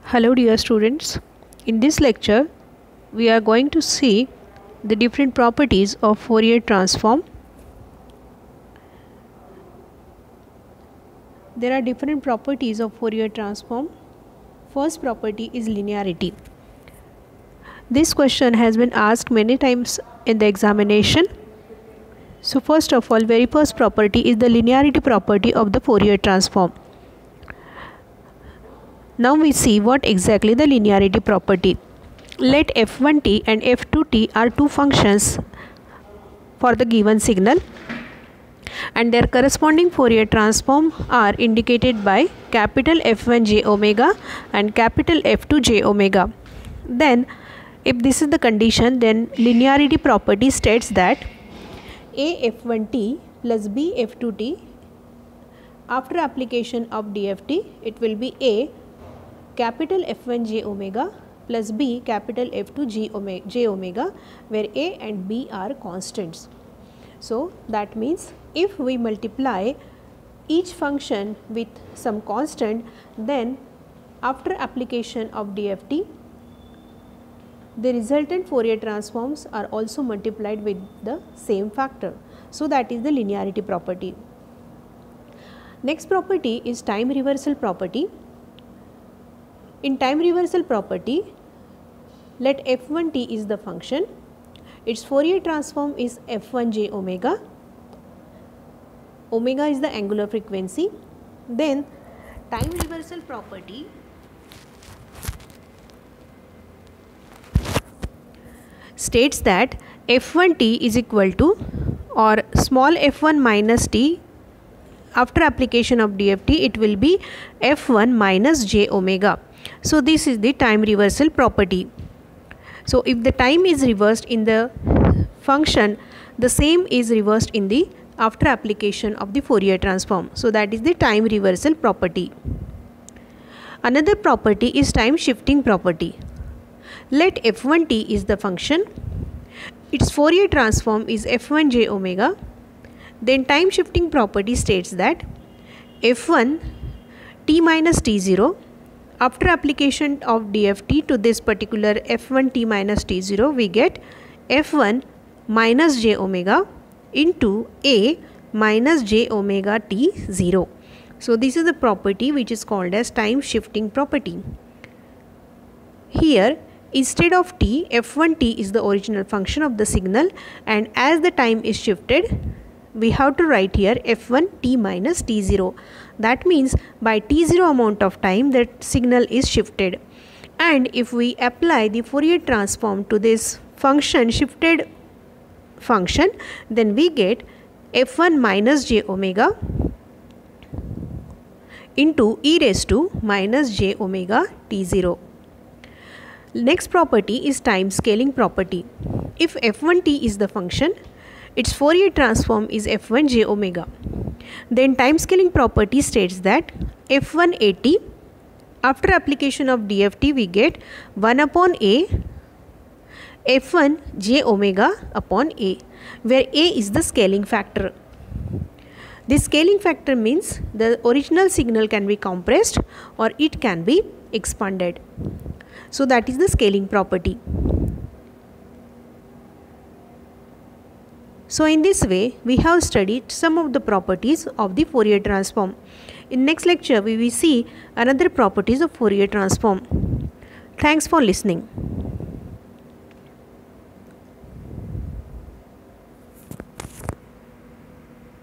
Hello dear students, in this lecture we are going to see the different properties of Fourier transform. There are different properties of Fourier transform. First property is linearity. This question has been asked many times in the examination. So first of all, very first property is the linearity property of the Fourier transform. Now we see what exactly the linearity property. Let f1t and f2t are two functions for the given signal and their corresponding Fourier transform are indicated by capital F1 j omega and capital F2 j omega. Then if this is the condition, then linearity property states that a f1t plus b f2t, after application of DFT it will be a capital F1 j omega plus b capital F2 j omega, where a and b are constants. So that means if we multiply each function with some constant, then after application of DFT the resultant Fourier transforms are also multiplied with the same factor. So that is the linearity property. Next property is time reversal property. In time reversal property, let f1t is the function, its Fourier transform is f1 j omega, omega is the angular frequency. Then time reversal property states that f1t is equal to, or small f1 minus t, after application of DFT it will be f1 minus j omega. So this is the time reversal property. So if the time is reversed in the function, the same is reversed in the after application of the Fourier transform. So that is the time reversal property. Another property is time shifting property. Let f1t is the function, its Fourier transform is f1 j omega. Then time shifting property states that f1 t minus t0, after application of DFT to this particular f1 t minus t0, we get f1 minus j omega into a minus j omega t0. So this is the property which is called as time shifting property. Here instead of t, f1t is the original function of the signal, and as the time is shifted we have to write here f1 t minus t0. That means by t0 amount of time that signal is shifted, and if we apply the Fourier transform to this function, shifted function, then we get f1 minus j omega into e raised to minus j omega t0. Next property is time scaling property. If f1t is the function, its Fourier transform is f1 j omega. Then time scaling property states that f1 at, after application of DFT we get 1 upon a f1 j omega upon a, where a is the scaling factor. This scaling factor means the original signal can be compressed or it can be expanded. So that is the scaling property. So in this way we have studied some of the properties of the Fourier transform. In next lecture we will see another properties of Fourier transform. Thanks for listening.